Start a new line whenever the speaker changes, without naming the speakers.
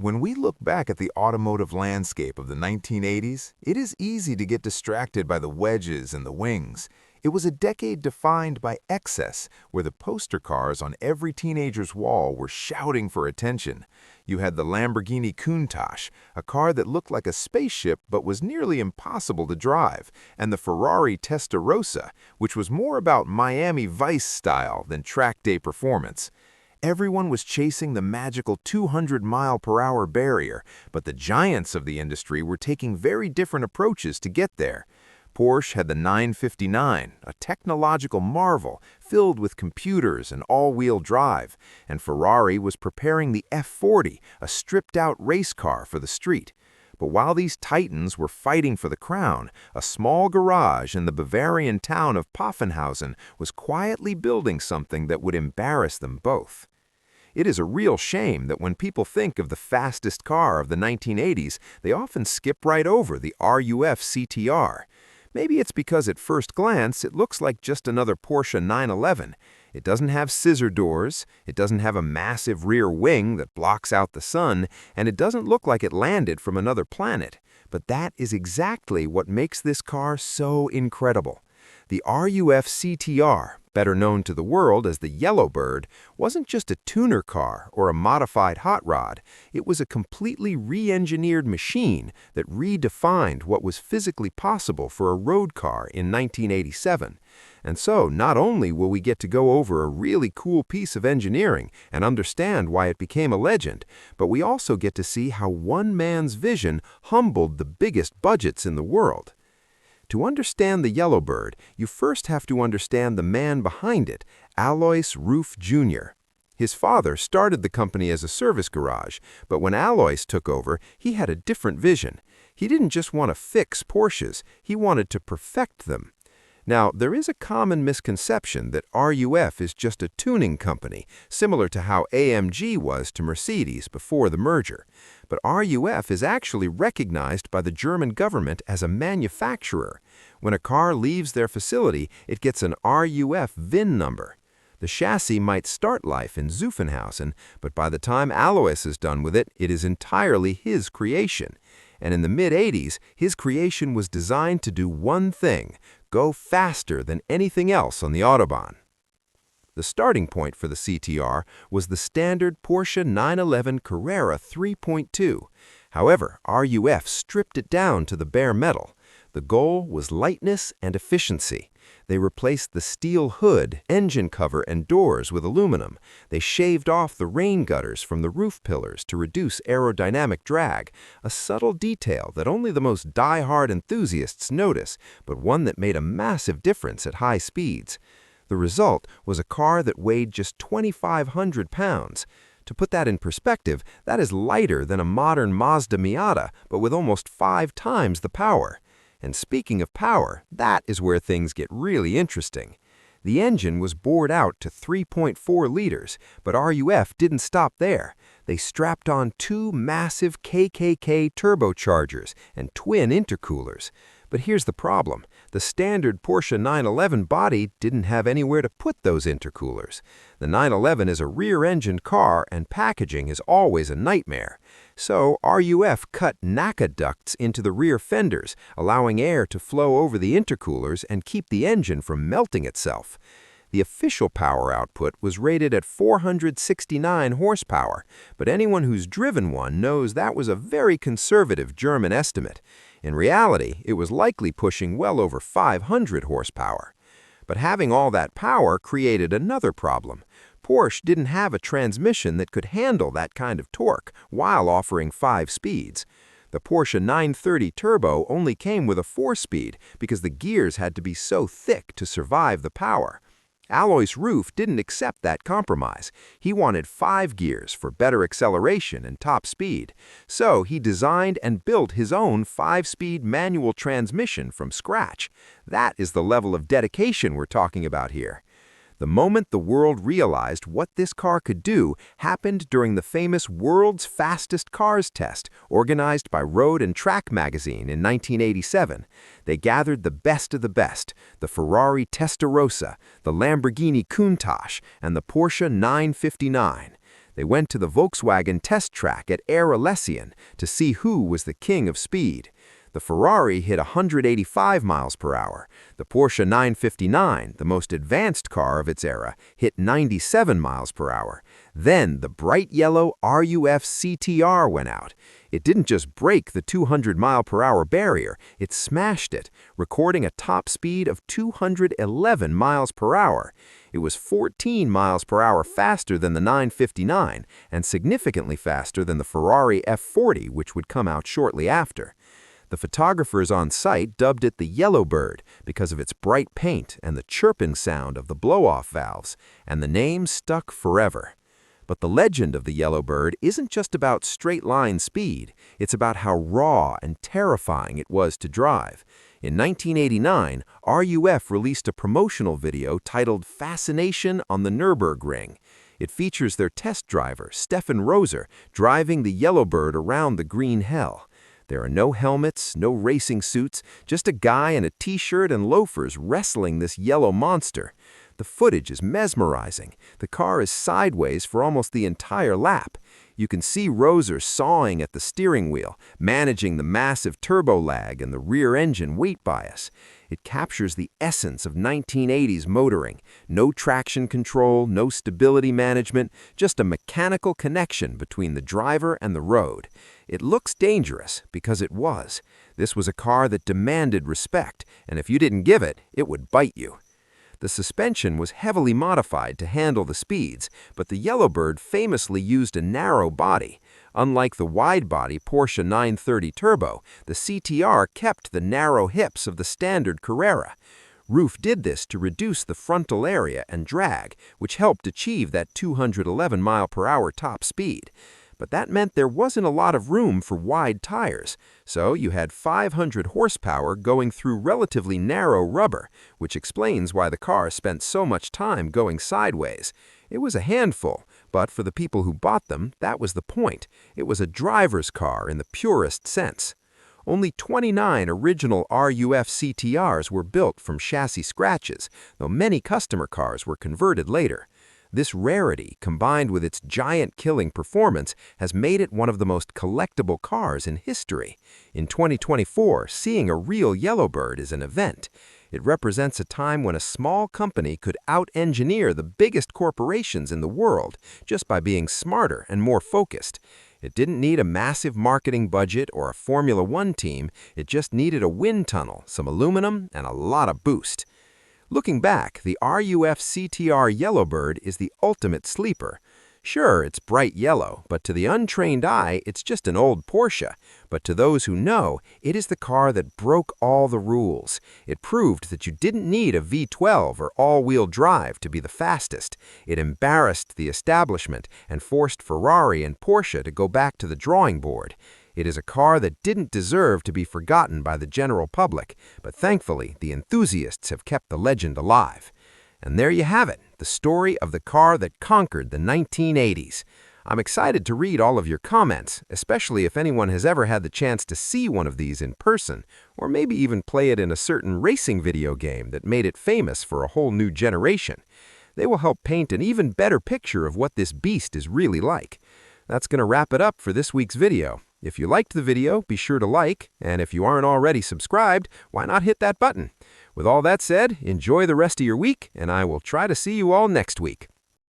When we look back at the automotive landscape of the 1980s, it is easy to get distracted by the wedges and the wings. It was a decade defined by excess, where the poster cars on every teenager's wall were shouting for attention. You had the Lamborghini Countach, a car that looked like a spaceship but was nearly impossible to drive, and the Ferrari Testarossa, which was more about Miami Vice style than track day performance. Everyone was chasing the magical 200-mile-per-hour barrier, but the giants of the industry were taking very different approaches to get there. Porsche had the 959, a technological marvel filled with computers and all-wheel drive, and Ferrari was preparing the F40, a stripped-out race car for the street. But while these titans were fighting for the crown, a small garage in the Bavarian town of Pfaffenhausen was quietly building something that would embarrass them both. It is a real shame that when people think of the fastest car of the 1980s, they often skip right over the RUF CTR. Maybe it's because at first glance it looks like just another Porsche 911. It doesn't have scissor doors, it doesn't have a massive rear wing that blocks out the sun, and it doesn't look like it landed from another planet. But that is exactly what makes this car so incredible. The RUF CTR, better known to the world as the Yellowbird, wasn't just a tuner car or a modified hot rod. It was a completely re-engineered machine that redefined what was physically possible for a road car in 1987. And so, not only will we get to go over a really cool piece of engineering and understand why it became a legend, but we also get to see how one man's vision humbled the biggest budgets in the world. To understand the Yellowbird, you first have to understand the man behind it, Alois Ruf Jr. His father started the company as a service garage, but when Alois took over, he had a different vision. He didn't just want to fix Porsches, he wanted to perfect them. Now, there is a common misconception that RUF is just a tuning company, similar to how AMG was to Mercedes before the merger. But RUF is actually recognized by the German government as a manufacturer. When a car leaves their facility, it gets an RUF VIN number. The chassis might start life in Zuffenhausen, but by the time Alois is done with it, it is entirely his creation. And in the mid-80s, his creation was designed to do one thing: go faster than anything else on the Autobahn. The starting point for the CTR was the standard Porsche 911 Carrera 3.2. However, RUF stripped it down to the bare metal. The goal was lightness and efficiency. They replaced the steel hood, engine cover, and doors with aluminum. They shaved off the rain gutters from the roof pillars to reduce aerodynamic drag, a subtle detail that only the most die-hard enthusiasts notice, but one that made a massive difference at high speeds. The result was a car that weighed just 2,500 pounds. To put that in perspective, that is lighter than a modern Mazda Miata, but with almost 5 times the power. And speaking of power, that is where things get really interesting. The engine was bored out to 3.4 liters, but RUF didn't stop there. They strapped on 2 massive KKK turbochargers and twin intercoolers. But here's the problem. The standard Porsche 911 body didn't have anywhere to put those intercoolers. The 911 is a rear-engined car, and packaging is always a nightmare. So RUF cut NACA ducts into the rear fenders, allowing air to flow over the intercoolers and keep the engine from melting itself. The official power output was rated at 469 horsepower, but anyone who's driven one knows that was a very conservative German estimate. In reality, it was likely pushing well over 500 horsepower. But having all that power created another problem. Porsche didn't have a transmission that could handle that kind of torque while offering 5 speeds. The Porsche 930 Turbo only came with a 4-speed because the gears had to be so thick to survive the power. Alois Ruf didn't accept that compromise. He wanted 5 gears for better acceleration and top speed. So he designed and built his own 5-speed manual transmission from scratch. That is the level of dedication we're talking about here. The moment the world realized what this car could do happened during the famous World's Fastest Cars test, organized by Road and Track magazine in 1987. They gathered the best of the best, the Ferrari Testarossa, the Lamborghini Countach, and the Porsche 959.
They went to the Volkswagen test track at Air-Alessien to see who was the king of speed. The Ferrari hit 185 miles per hour. The Porsche 959, the most advanced car of its era, hit 97 miles per hour. Then the bright yellow RUF CTR went out. It didn't just break the 200-mile-per-hour barrier, it smashed it, recording a top speed of 211 miles per hour. It was 14 miles per hour faster than the 959 and significantly faster than the Ferrari F40, which would come out shortly after. The photographers on site dubbed it the Yellowbird because of its bright paint and the chirping sound of the blow-off valves, and the name stuck forever. But the legend of the Yellowbird isn't just about straight-line speed, it's about how raw and terrifying it was to drive. In 1989, RUF released a promotional video titled Fascination on the Nürburgring. It features their test driver, Stefan Roser, driving the Yellowbird around the green hell. There are no helmets, no racing suits, just a guy in a t-shirt and loafers wrestling this yellow monster. The footage is mesmerizing. The car is sideways for almost the entire lap. You can see Roser sawing at the steering wheel, managing the massive turbo lag and the rear engine weight bias. It captures the essence of 1980s motoring. No traction control, no stability management, just a mechanical connection between the driver and the road. It looks dangerous because it was. This was a car that demanded respect, and if you didn't give it, it would bite you. The suspension was heavily modified to handle the speeds, but the Yellowbird famously used a narrow body. Unlike the wide-body Porsche 930 Turbo, the CTR kept the narrow hips of the standard Carrera. RUF did this to reduce the frontal area and drag, which helped achieve that 211 mile/hour top speed. But that meant there wasn't a lot of room for wide tires, so you had 500 horsepower going through relatively narrow rubber, which explains why the car spent so much time going sideways. It was a handful, but for the people who bought them, that was the point. It was a driver's car in the purest sense. Only 29 original RUF CTRs were built from chassis scratches, though many customer cars were converted later. This rarity, combined with its giant-killing performance, has made it one of the most collectible cars in history. In 2024, seeing a real Yellowbird is an event. It represents a time when a small company could out-engineer the biggest corporations in the world just by being smarter and more focused. It didn't need a massive marketing budget or a Formula One team, it just needed a wind tunnel, some aluminum, and a lot of boost. Looking back, the RUF CTR Yellowbird is the ultimate sleeper. Sure, it's bright yellow, but to the untrained eye, it's just an old Porsche. But to those who know, it is the car that broke all the rules. It proved that you didn't need a V12 or all-wheel drive to be the fastest. It embarrassed the establishment and forced Ferrari and Porsche to go back to the drawing board. It is a car that didn't deserve to be forgotten by the general public, but thankfully, the enthusiasts have kept the legend alive. And there you have it, the story of the car that conquered the 1980s. I'm excited to read all of your comments, especially if anyone has ever had the chance to see one of these in person, or maybe even play it in a certain racing video game that made it famous for a whole new generation. They will help paint an even better picture of what this beast is really like. That's going to wrap it up for this week's video. If you liked the video, be sure to like, and if you aren't already subscribed, why not hit that button? With all that said, enjoy the rest of your week, and I will try to see you all next week.